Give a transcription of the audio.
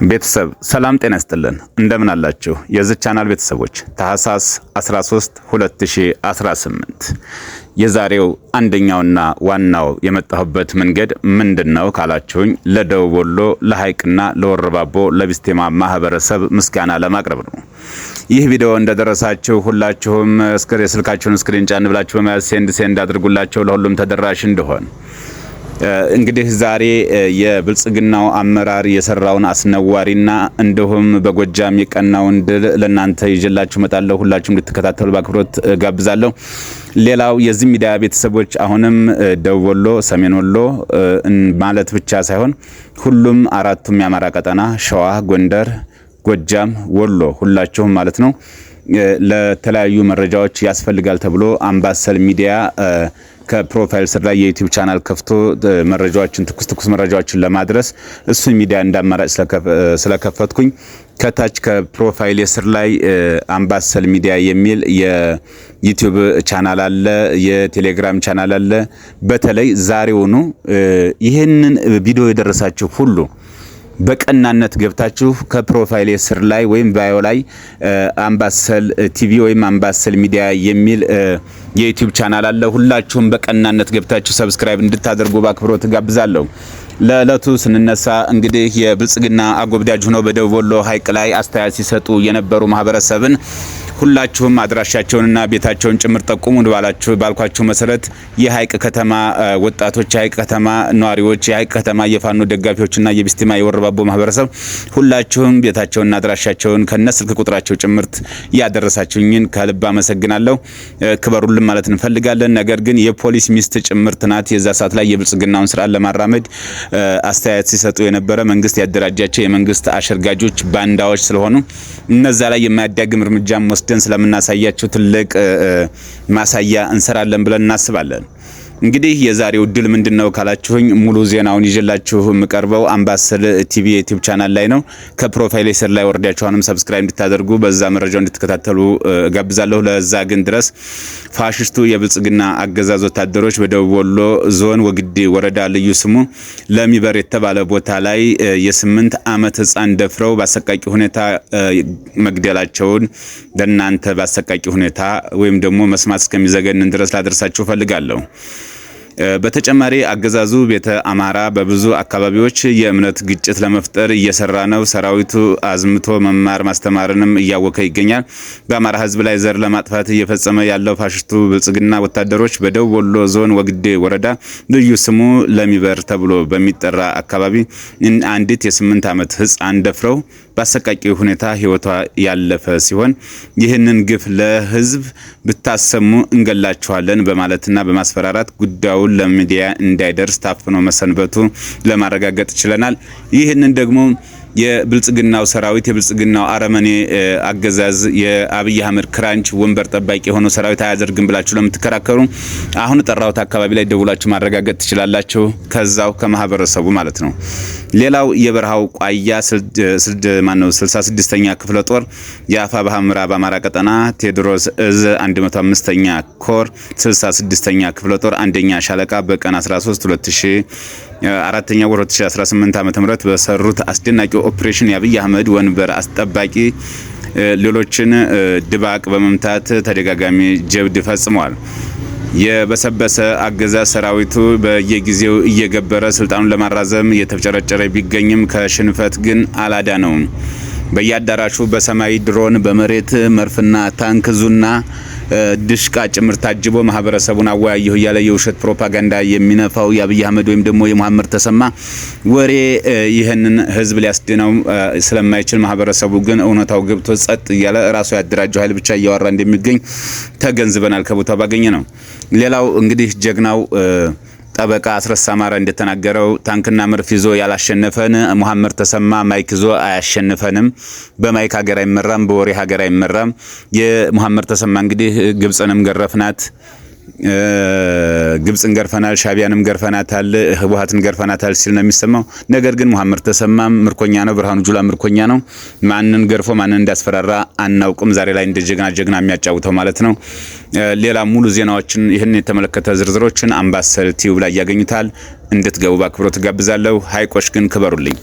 ቤተሰብ ሰላም ጤና ይስጥልን እንደምን አላችሁ የዚህ ቻናል ቤተሰቦች ታህሳስ 13 2018 የዛሬው አንደኛውና ዋናው የመጣሁበት መንገድ ምንድነው ካላችሁኝ ለደቡብ ወሎ ለሐይቅና ለወረባቦ ለቢስቴማ ማህበረሰብ ምስጋና ለማቅረብ ነው። ይህ ቪዲዮ እንደደረሳችሁ ሁላችሁም ስልካችሁን ስክሪን ጫን ብላችሁ በመያዝ ሴንድ አድርጉላችሁ ለሁሉም ተደራሽ እንደሆነ። እንግዲህ ዛሬ የብልጽግናው አመራር የሰራውን አስነዋሪና እንደሁም በጎጃም የቀናውን ድል ለናንተ ይዤላችሁ መጣለሁ። ሁላችሁም እንድትከታተሉ በአክብሮት ጋብዛለሁ። ሌላው የዚህ ሚዲያ ቤተሰቦች አሁንም ደቡብ ወሎ፣ ሰሜን ወሎ ማለት ብቻ ሳይሆን ሁሉም አራቱም የአማራ ቀጠና ሸዋ፣ ጎንደር፣ ጎጃም፣ ወሎ ሁላችሁም ማለት ነው ለተለያዩ መረጃዎች ያስፈልጋል ተብሎ አምባሰል ሚዲያ ከፕሮፋይል ስር ላይ የዩቲዩብ ቻናል ከፍቶ መረጃዎችን ትኩስ መረጃዎችን ለማድረስ እሱን ሚዲያ እንዳማራጭ ስለከፈትኩኝ ከታች ከፕሮፋይል ስር ላይ አምባሰል ሚዲያ የሚል የዩቲዩብ ቻናል አለ፣ የቴሌግራም ቻናል አለ። በተለይ ዛሬውኑ ይሄንን ቪዲዮ የደረሳችሁ ሁሉ በቀናነት ገብታችሁ ከፕሮፋይል ስር ላይ ወይም ባዮ ላይ አምባሰል ቲቪ ወይም አምባሰል ሚዲያ የሚል የዩቲዩብ ቻናል አለ። ሁላችሁም በቀናነት ገብታችሁ ሰብስክራይብ እንድታደርጉ በአክብሮት ጋብዛለሁ። ለዕለቱ ስንነሳ እንግዲህ የብልጽግና አጎብዳጅ ሆነው በደቡብ ወሎ ሐይቅ ላይ አስተያየት ሲሰጡ የነበሩ ማህበረሰብን ሁላችሁም አድራሻቸውንና ቤታቸውን ጭምር ጠቁሙ ባልኳችሁ መሰረት የሐይቅ ከተማ ወጣቶች፣ የሐይቅ ከተማ ነዋሪዎች፣ የሐይቅ ከተማ የፋኖ ደጋፊዎችና የቢስቲማ የወረባቦ ማህበረሰብ ሁላችሁም ቤታቸውንና አድራሻቸውን ከነስልክ ቁጥራቸው ጭምርት ያደረሳችሁኝን ከልብ አመሰግናለሁ። ክበሩልን ማለት እንፈልጋለን። ነገር ግን የፖሊስ ሚስት ጭምርት ናት የዛ ሰዓት ላይ የብልጽግናውን ስርዓት ለማራመድ አስተያየት ሲሰጡ የነበረ መንግስት ያደራጃቸው የመንግስት አሸርጋጆች ባንዳዎች ስለሆኑ እነዛ ላይ የማያዳግም እርምጃ ወስደን ስለምናሳያቸው ትልቅ ማሳያ እንሰራለን ብለን እናስባለን። እንግዲህ የዛሬው ድል ምንድነው ካላችሁኝ ሙሉ ዜናውን ይዤላችሁ የምቀርበው አምባሰል ቲቪ ዩቲዩብ ቻናል ላይ ነው። ከፕሮፋይል ስር ላይ ወርዳችሁንም ሰብስክራይብ እንድታደርጉ በዛ መረጃው እንድትከታተሉ ጋብዛለሁ። ለዛ ግን ድረስ ፋሽስቱ የብልጽግና አገዛዝ ወታደሮች በደቡብ ወሎ ዞን ወግዲ ወረዳ ልዩ ስሙ ለሚበር የተባለ ቦታ ላይ የ8 ዓመት ህፃን ደፍረው በአሰቃቂ ሁኔታ መግደላቸውን ለናንተ በአሰቃቂ ሁኔታ ወይም ደግሞ መስማት እስከሚዘገንን ድረስ ላደርሳችሁ ፈልጋለሁ። በተጨማሪ አገዛዙ ቤተ አማራ በብዙ አካባቢዎች የእምነት ግጭት ለመፍጠር እየሰራ ነው። ሰራዊቱ አዝምቶ መማር ማስተማርንም እያወከ ይገኛል። በአማራ ህዝብ ላይ ዘር ለማጥፋት እየፈጸመ ያለው ፋሽስቱ ብልጽግና ወታደሮች በደቡብ ወሎ ዞን ወግዴ ወረዳ ልዩ ስሙ ለሚበር ተብሎ በሚጠራ አካባቢ አንዲት የ8 ዓመት ህፃን ደፍረው በአሰቃቂ ሁኔታ ህይወቷ ያለፈ ሲሆን ይህንን ግፍ ለህዝብ ብታሰሙ እንገላችኋለን በማለትና በማስፈራራት ጉዳዩን ለሚዲያ እንዳይደርስ ታፍኖ መሰንበቱ ለማረጋገጥ ችለናል። ይህንን ደግሞ የብልጽግናው ሰራዊት የብልጽግናው አረመኔ አገዛዝ የአብይ አህመድ ክራንች ወንበር ጠባቂ ሆኖ ሰራዊት አያደርግም ብላችሁ ለምትከራከሩ አሁን ጠራውት አካባቢ ላይ ደውላችሁ ማረጋገጥ ትችላላችሁ፣ ከዛው ከማህበረሰቡ ማለት ነው። ሌላው የበረሃው ቋያ 66ኛ ክፍለ ጦር የአፋብኃ ምዕራብ አማራ ቀጠና ቴዎድሮስ እዝ 105ኛ ኮር 66ኛ ክፍለ ጦር አንደኛ ሻለቃ በቀን 13 4ኛ ወር 2018 ዓ.ም በሰሩት አስደናቂ ኦፕሬሽን የአብይ አህመድ ወንበር አስጠባቂ ሌሎችን ድባቅ በመምታት ተደጋጋሚ ጀብድ ፈጽመዋል። የበሰበሰ አገዛዝ ሰራዊቱ በየጊዜው እየገበረ ስልጣኑን ለማራዘም እየተጨረጨረ ቢገኝም ከሽንፈት ግን አላዳነውም። በየአዳራሹ በሰማይ ድሮን በመሬት መርፍና ታንክ ዙና ድሽቃ ጭምር ታጅቦ ማህበረሰቡን አወያየሁ እያለ የውሸት ፕሮፓጋንዳ የሚነፋው የአብይ አህመድ ወይም ደግሞ የመሐመድ ተሰማ ወሬ ይህንን ህዝብ ሊያስድነው ስለማይችል ማህበረሰቡ ግን እውነታው ገብቶ ጸጥ እያለ ራሱ ያደራጀው ኃይል ብቻ እያወራ እንደሚገኝ ተገንዝበናል ከቦታው ባገኘ ነው። ሌላው እንግዲህ ጀግናው ጠበቃ አስረስ አማረ እንደተናገረው ታንክና መርፍ ይዞ ያላሸነፈን መሐመድ ተሰማ ማይክ ይዞ አያሸንፈንም። በማይክ ሀገር አይመራም፣ በወሬ ሀገር አይመራም። የመሐመድ ተሰማ እንግዲህ ግብጽንም ገረፍናት፣ ግብጽን ገርፈናል፣ ሻቢያንም ገርፈናታል፣ ህወሓትን ገርፈናታል ሲል ነው የሚሰማው። ነገር ግን መሐመድ ተሰማም ምርኮኛ ነው፣ ብርሃኑ ጁላ ምርኮኛ ነው። ማንን ገርፎ ማንን እንዳስፈራራ አናውቅም። ዛሬ ላይ እንደ ጀግና የሚያጫውተው ማለት ነው። ሌላ ሙሉ ዜናዎችን ይህን የተመለከተ ዝርዝሮችን አምባሰል ቲዩብ ላይ ያገኙታል። እንድትገቡ በአክብሮት ጋብዛለሁ። ሐይቆች ግን ክበሩልኝ።